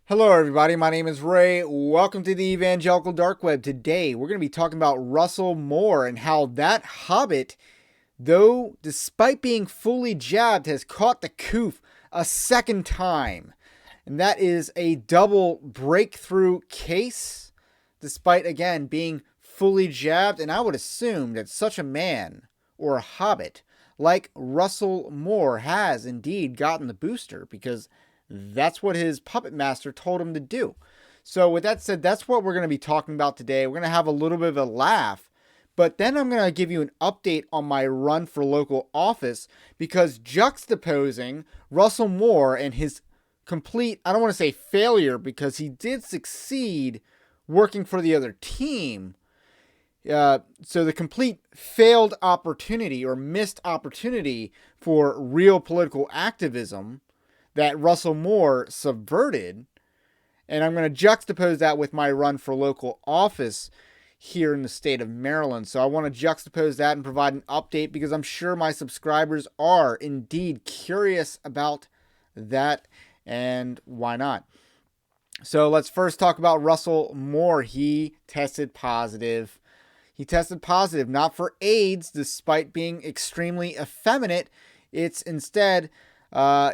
Hello, everybody. My name is Ray. Welcome to the Evangelical Dark Web. Today, we're going to be talking about Russell Moore and how that hobbit, though despite being fully jabbed, has caught the coof a second time. And that is a double breakthrough case, despite, again, being fully jabbed. And I would assume that such a man, or a hobbit, like Russell Moore has indeed gotten the booster, because that's what his puppet master told him to do. So with that said, that's what we're going to be talking about today. We're going to have a little bit of a laugh, but then I'm going to give you an update on my run for local office, because juxtaposing Russell Moore and his complete, I don't want to say failure, because he did succeed working for the other team. So the complete failed opportunity or missed opportunity for real political activism that Russell Moore subverted, and I'm going to juxtapose that with my run for local office here in the state of Maryland. So I want to juxtapose that and provide an update, because I'm sure my subscribers are indeed curious about that, and why not? So let's first talk about Russell Moore. He tested positive. He tested positive not for AIDS, despite being extremely effeminate. It's instead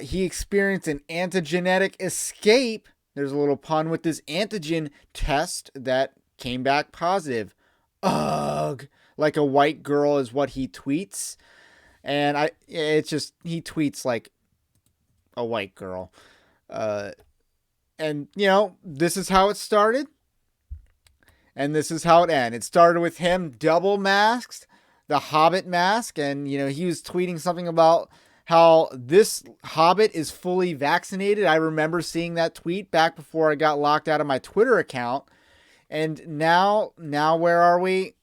he experienced an antigenetic escape. There's a little pun with this antigen test that came back positive. Ugh, like a white girl is what he tweets. And it's just, he tweets like a white girl. And, this is how it started. And this is how it ended. It started with him double masked, the hobbit mask. And, he was tweeting something about how this hobbit is fully vaccinated. I remember seeing that tweet back before I got locked out of my Twitter account. And now where are we?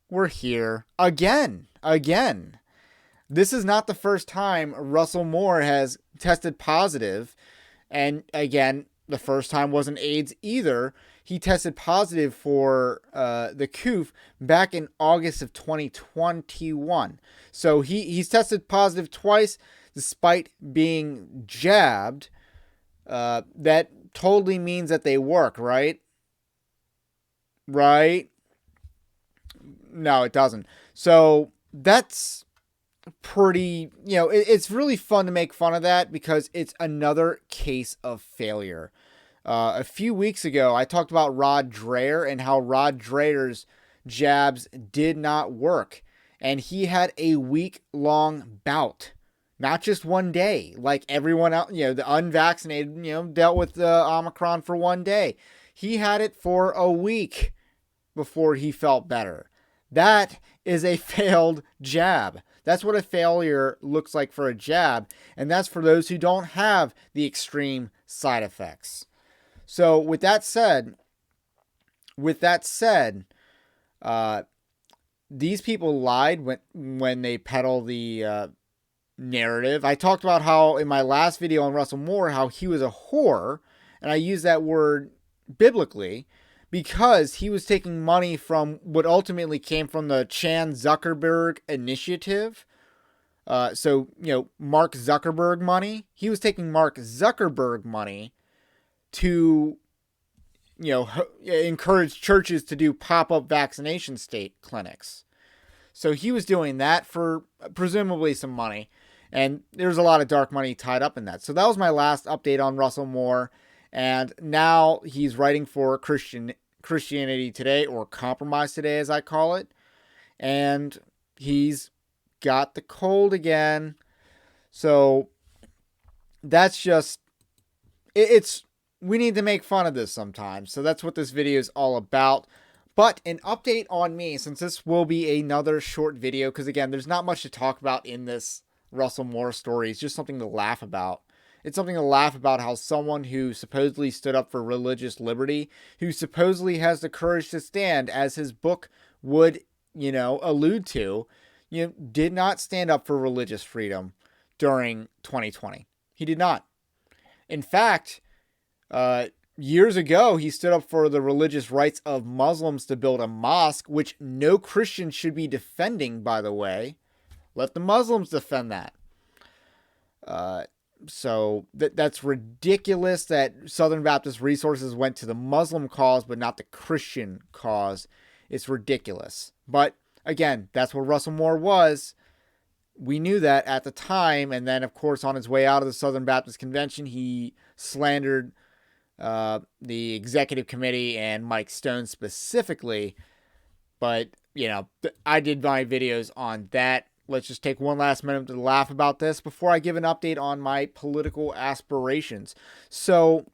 We're here again. This is not the first time Russell Moore has tested positive. And again, the first time wasn't AIDS either. He tested positive for the coof back in August of 2021. So he's tested positive twice despite being jabbed. That totally means that they work, right? Right? No, it doesn't. So that's pretty, it's really fun to make fun of that, because it's another case of failure. A few weeks ago, I talked about Rod Dreher and how Rod Dreher's jabs did not work. And he had a week-long bout. Not just one day. Like everyone else, the unvaccinated, dealt with the Omicron for one day. He had it for a week before he felt better. That is a failed jab. That's what a failure looks like for a jab. And that's for those who don't have the extreme side effects. So with that said, these people lied when they peddle the narrative. I talked about how in my last video on Russell Moore, how he was a whore, and I use that word biblically, because he was taking money from what ultimately came from the Chan Zuckerberg initiative. So, Mark Zuckerberg money. He was taking Mark Zuckerberg money to, encourage churches to do pop-up vaccination state clinics. So he was doing that for presumably some money. And there's a lot of dark money tied up in that. So that was my last update on Russell Moore. And now he's writing for Christianity Today, or Compromise Today as I call it. And he's got the cold again. So that's just, we need to make fun of this sometimes. So that's what this video is all about. But an update on me, since this will be another short video, because again, there's not much to talk about in this Russell Moore story. It's just something to laugh about. It's something to laugh about how someone who supposedly stood up for religious liberty, who supposedly has the courage to stand, as his book would, allude to, did not stand up for religious freedom during 2020. He did not. In fact, years ago, he stood up for the religious rights of Muslims to build a mosque, which no Christian should be defending, by the way. Let the Muslims defend that. So that's ridiculous that Southern Baptist resources went to the Muslim cause but not the Christian cause. It's ridiculous. But again, that's what Russell Moore was. We knew that at the time. And then, of course, on his way out of the Southern Baptist Convention, he slandered the executive committee and Mike Stone specifically. But, I did my videos on that. Let's just take one last minute to laugh about this before I give an update on my political aspirations. So,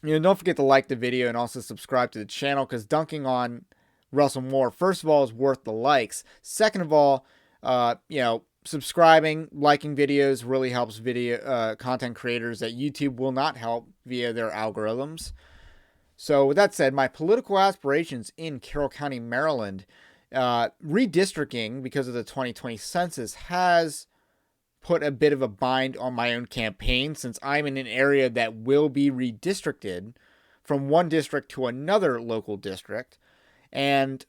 don't forget to like the video and also subscribe to the channel, because dunking on Russell Moore, first of all, is worth the likes. Second of all, subscribing, liking videos really helps video content creators that YouTube will not help via their algorithms. So with that said, my political aspirations in Carroll County, Maryland, redistricting because of the 2020 census has put a bit of a bind on my own campaign, since I'm in an area that will be redistricted from one district to another local district. And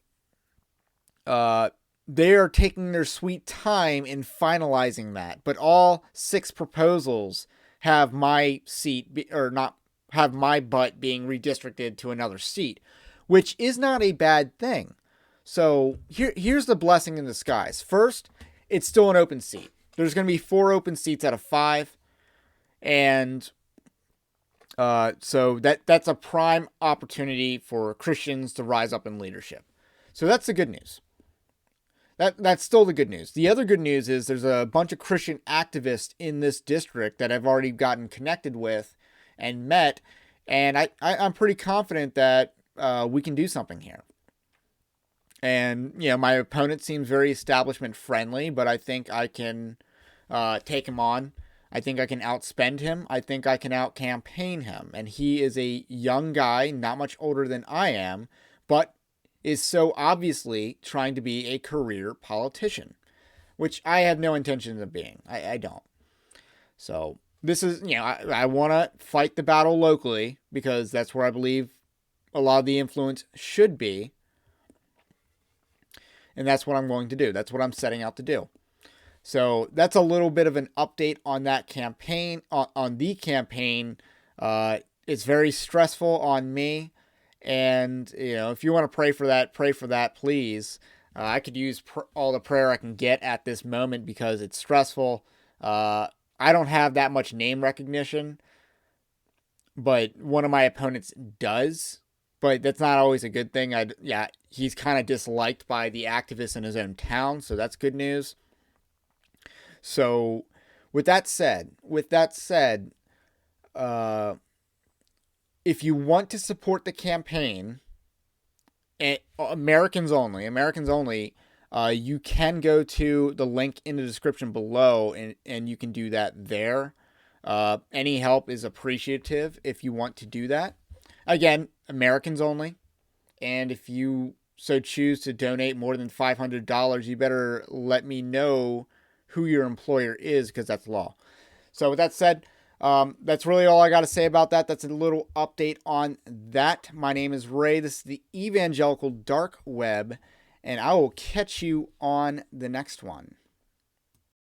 they are taking their sweet time in finalizing that. But all 6 proposals have my seat, or not have my butt being redistricted to another seat, which is not a bad thing. So here's the blessing in disguise. First, it's still an open seat. There's going to be 4 open seats out of 5. And so that's a prime opportunity for Christians to rise up in leadership. So that's the good news. That's still the good news. The other good news is there's a bunch of Christian activists in this district that I've already gotten connected with and met. And I'm pretty confident that we can do something here. And, my opponent seems very establishment friendly, but I think I can take him on. I think I can outspend him. I think I can out-campaign him. And he is a young guy, not much older than I am, but is so obviously trying to be a career politician, which I have no intention of being. I don't. So this is, I want to fight the battle locally, because that's where I believe a lot of the influence should be. And that's what I'm going to do. That's what I'm setting out to do. So that's a little bit of an update on that campaign, on the campaign. It's very stressful on me. And, if you want to pray for that, please. I could use all the prayer I can get at this moment, because it's stressful. I don't have that much name recognition, but one of my opponents does. But that's not always a good thing. He's kind of disliked by the activists in his own town, so that's good news. So, with that said, if you want to support the campaign, Americans only, you can go to the link in the description below, and you can do that there. Any help is appreciative if you want to do that. Again, Americans only. And if you so choose to donate more than $500, you better let me know who your employer is, because that's law. So with that said, that's really all I got to say about that. That's a little update on that. My name is Ray. This is the Evangelical Dark Web, and I will catch you on the next one.